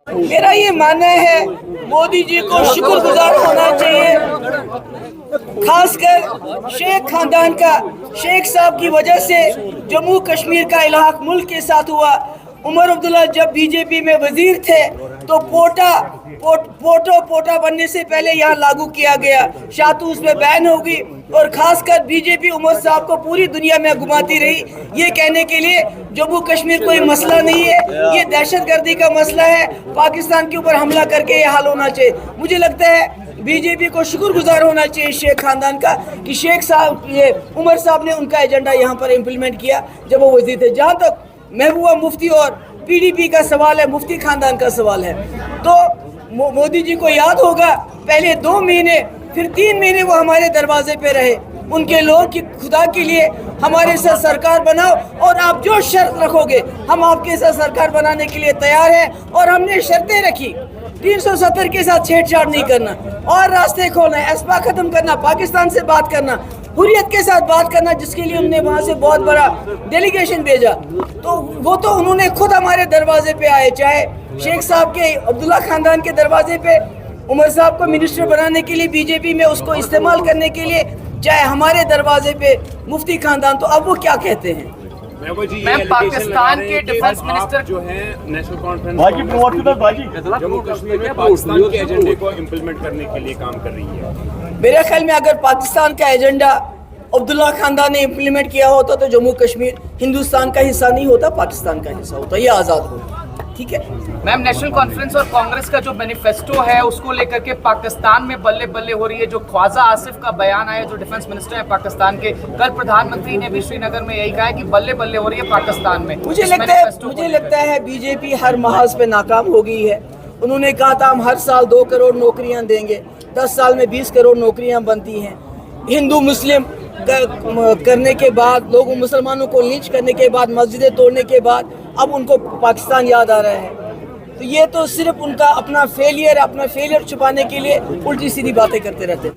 میرا یہ ماننا ہے مودی جی کو شکر گزار ہونا چاہیے، خاص کر شیخ خاندان کا۔ شیخ صاحب کی وجہ سے جموں کشمیر کا الحاق ملک کے ساتھ ہوا۔ عمر عبداللہ جب بی جے پی میں وزیر تھے تو پوٹا بننے سے پہلے یہاں لاگو کیا گیا، شاتو اس میں بین ہوگی، اور خاص کر بی جے پی عمر صاحب کو پوری دنیا میں گھماتی رہی یہ کہنے کے لیے جموں کشمیر کوئی مسئلہ نہیں ہے، یہ دہشت گردی کا مسئلہ ہے، پاکستان کے اوپر حملہ کر کے یہ حل ہونا چاہیے۔ مجھے لگتا ہے بی جے پی کو شکر گزار ہونا چاہیے شیخ خاندان کا کہ شیخ صاحب یہ عمر صاحب نے ان کا ایجنڈا یہاں پر امپلیمنٹ کیا جب وہ وزیر تھے۔ جہاں تک محبوبہ مفتی اور پی ڈی پی کا سوال ہے، مفتی خاندان کا سوال ہے، تو مودی جی کو یاد ہوگا پہلے 2 مہینے پھر 3 مہینے وہ ہمارے دروازے پہ رہے، ان کے لوگ کی خدا کے لیے ہمارے ساتھ سرکار بناؤ اور آپ جو شرط رکھو گے ہم آپ کے ساتھ سرکار بنانے کے لیے تیار ہیں، اور ہم نے شرطیں رکھی 370 کے ساتھ چھیڑ چھاڑ نہیں کرنا، اور راستے کھولنا، ایسپا ختم کرنا، پاکستان سے بات کرنا، حریت کے ساتھ بات کرنا، جس کے لیے ہم نے وہاں سے بہت بڑا ڈیلیگیشن بھیجا، تو وہ تو انہوں نے خود ہمارے دروازے پہ آئے، چاہے شیخ صاحب کے عبداللہ خاندان کے دروازے پہ عمر صاحب کو منسٹر بنانے کے لیے بی جے پی میں اس کو استعمال کرنے کے لیے، چاہے ہمارے دروازے پہ مفتی خاندان، تو اب وہ کیا کہتے ہیں؟ میں پاکستان کے ڈیفنس منسٹر جو ہے نیشنل کانفرنس جموں کشمیر میں پاکستان کے ایجنڈے کو امپلیمنٹ کرنے کے لیے کام کر رہی ہے۔ میرے خیال میں اگر پاکستان کا ایجنڈا عبداللہ خاندان نے امپلیمنٹ کیا ہوتا تو جموں کشمیر ہندوستان کا حصہ نہیں ہوتا، پاکستان کا حصہ ہوتا، یہ آزاد ہوتا، ٹھیک ہے؟ میم نیشنل کانفرنس اور کانگریس کا جو مینیفیسٹو ہے اس کو لے کر کے پاکستان میں بلے بلے ہو رہی ہے، جو خواجہ آصف کا بیان آیا جو ڈیفنس منسٹر ہیں پاکستان کے، کل پردھان منتری نے بھی سری نگر میں یہی کہا ہے کہ بلے بلے ہو رہی ہے پاکستان میں۔ مجھے لگتا ہے بی جے پی ہر محاذ پہ ناکام ہو گئی ہے۔ انہوں نے کہا تھا ہم ہر سال 2 کروڑ نوکریاں دیں گے، 10 سال میں 20 کروڑ نوکریاں بنتی ہیں، ہندو مسلم کرنے کے بعد، لوگوں مسلمانوں کو لنچ کرنے کے بعد، مسجدیں توڑنے کے بعد اب ان کو پاکستان یاد آ رہا ہے، تو یہ تو صرف ان کا اپنا فیلئر چھپانے کے لیے الٹی سیدھی باتیں کرتے رہتے ہیں۔